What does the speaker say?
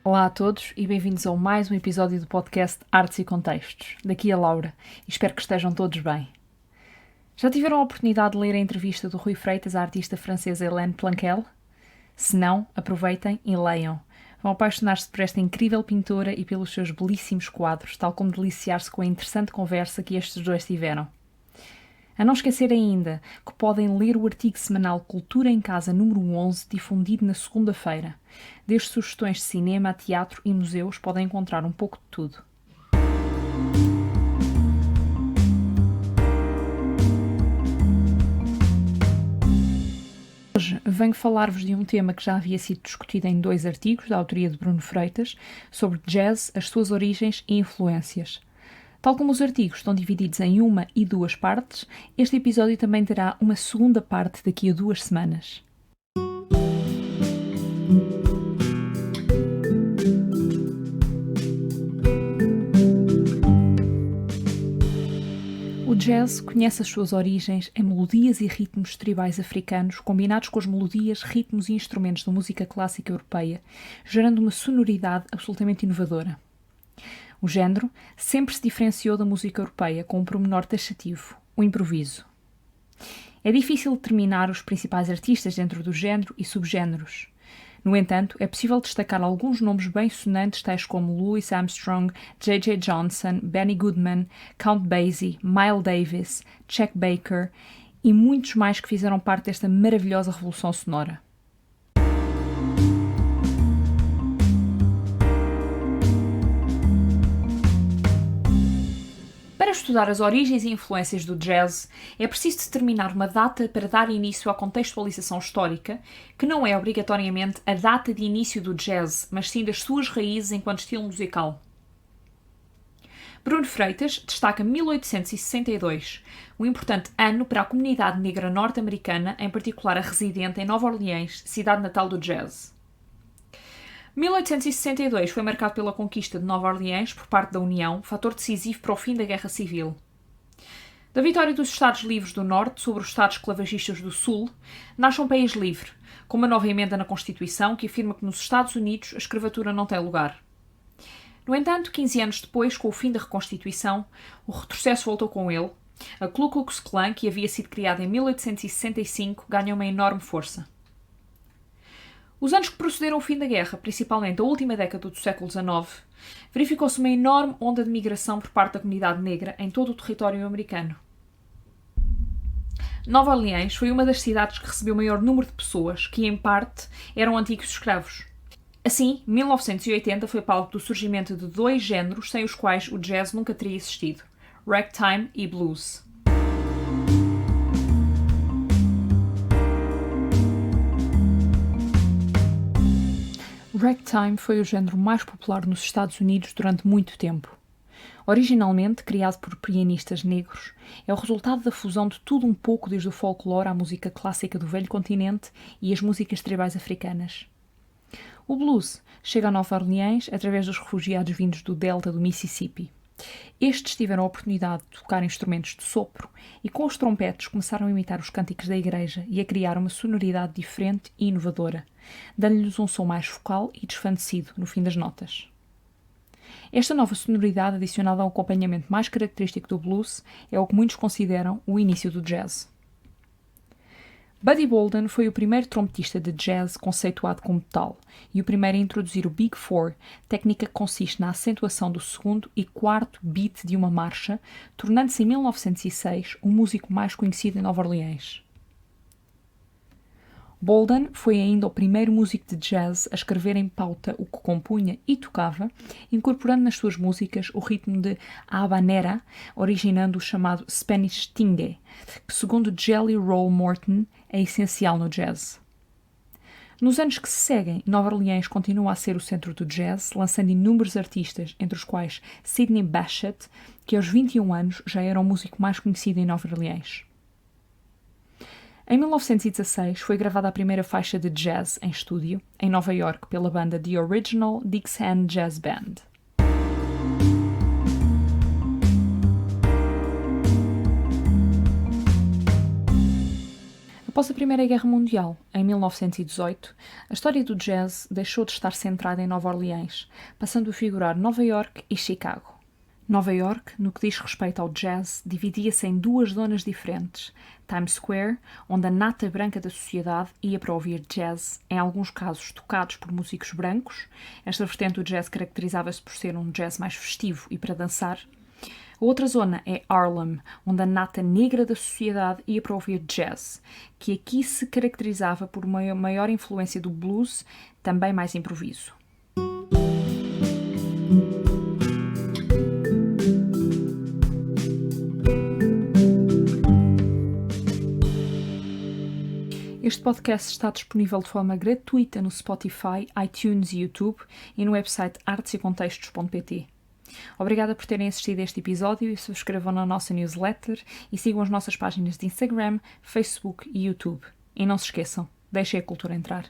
Olá a todos e bem-vindos a mais um episódio do podcast Artes e Contextos. Daqui a Laura e espero que estejam todos bem. Já tiveram a oportunidade de ler a entrevista do Rui Freitas à artista francesa Hélène Planquel? Se não, aproveitem e leiam. Vão apaixonar-se por esta incrível pintora e pelos seus belíssimos quadros, tal como deliciar-se com a interessante conversa que estes dois tiveram. A não esquecer ainda que podem ler o artigo semanal Cultura em Casa número 11, difundido na segunda-feira. Desde sugestões de cinema, teatro e museus, podem encontrar um pouco de tudo. Hoje venho falar-vos de um tema que já havia sido discutido em 2 artigos, da autoria de Bruno Freitas, sobre jazz, as suas origens e influências. Tal como os artigos estão divididos em 1 e 2 partes, este episódio também terá uma segunda parte daqui a 2 semanas. O jazz conhece as suas origens em melodias e ritmos tribais africanos combinados com as melodias, ritmos e instrumentos da música clássica europeia, gerando uma sonoridade absolutamente inovadora. O género sempre se diferenciou da música europeia com um pormenor taxativo, o improviso. É difícil determinar os principais artistas dentro do género e subgéneros. No entanto, é possível destacar alguns nomes bem sonantes tais como Louis Armstrong, J.J. Johnson, Benny Goodman, Count Basie, Miles Davis, Chet Baker e muitos mais que fizeram parte desta maravilhosa revolução sonora. Para estudar as origens e influências do jazz, é preciso determinar uma data para dar início à contextualização histórica, que não é obrigatoriamente a data de início do jazz, mas sim das suas raízes enquanto estilo musical. Bruno Freitas destaca 1862, um importante ano para a comunidade negra norte-americana, em particular a residente em Nova Orleans, cidade natal do jazz. 1862 foi marcado pela conquista de Nova Orleans por parte da União, fator decisivo para o fim da Guerra Civil. Da vitória dos Estados Livres do Norte sobre os Estados esclavagistas do Sul, nasce um país livre, com uma nova emenda na Constituição que afirma que nos Estados Unidos a escravatura não tem lugar. No entanto, 15 anos depois, com o fim da Reconstituição, o retrocesso voltou com ele. A Ku Klux Klan, que havia sido criada em 1865, ganha uma enorme força. Os anos que procederam ao fim da guerra, principalmente a última década do século XIX, verificou-se uma enorme onda de migração por parte da comunidade negra em todo o território americano. Nova Orleans foi uma das cidades que recebeu o maior número de pessoas, que em parte eram antigos escravos. Assim, 1980 foi palco do surgimento de 2 géneros sem os quais o jazz nunca teria existido: ragtime e blues. Ragtime foi o género mais popular nos Estados Unidos durante muito tempo. Originalmente criado por pianistas negros, é o resultado da fusão de tudo um pouco desde o folclore à música clássica do velho continente e as músicas tribais africanas. O blues chega a Nova Orleans através dos refugiados vindos do delta do Mississippi. Estes tiveram a oportunidade de tocar instrumentos de sopro e com os trompetes começaram a imitar os cânticos da igreja e a criar uma sonoridade diferente e inovadora, dando-lhes um som mais focal e desvanecido no fim das notas. Esta nova sonoridade, adicionada ao acompanhamento mais característico do blues, é o que muitos consideram o início do jazz. Buddy Bolden foi o primeiro trompetista de jazz conceituado como tal e o primeiro a introduzir o Big Four, técnica que consiste na acentuação do segundo e quarto beat de uma marcha, tornando-se em 1906 o músico mais conhecido em Nova Orleans. Bolden foi ainda o primeiro músico de jazz a escrever em pauta o que compunha e tocava, incorporando nas suas músicas o ritmo de habanera, originando o chamado Spanish Stingue, que, segundo Jelly Roll Morton, é essencial no jazz. Nos anos que se seguem, Nova Orleans continua a ser o centro do jazz, lançando inúmeros artistas, entre os quais Sidney Bechet, que aos 21 anos já era o músico mais conhecido em Nova Orleans. Em 1916 foi gravada a primeira faixa de jazz em estúdio, em Nova York, pela banda The Original Dixieland Jazz Band. A Após a Primeira Guerra Mundial, em 1918, a história do jazz deixou de estar centrada em Nova Orleans, passando a figurar Nova York e Chicago. Nova York, no que diz respeito ao jazz, dividia-se em duas zonas diferentes. Times Square, onde a nata branca da sociedade ia para ouvir jazz, em alguns casos tocados por músicos brancos. Esta vertente do jazz caracterizava-se por ser um jazz mais festivo e para dançar. A outra zona é Harlem, onde a nata negra da sociedade ia para ouvir jazz, que aqui se caracterizava por uma maior influência do blues, também mais improviso. Este podcast está disponível de forma gratuita no Spotify, iTunes e YouTube e no website artesecontextos.pt. Obrigada por terem assistido a este episódio e subscrevam na nossa newsletter e sigam as nossas páginas de Instagram, Facebook e YouTube. E não se esqueçam, deixem a cultura entrar.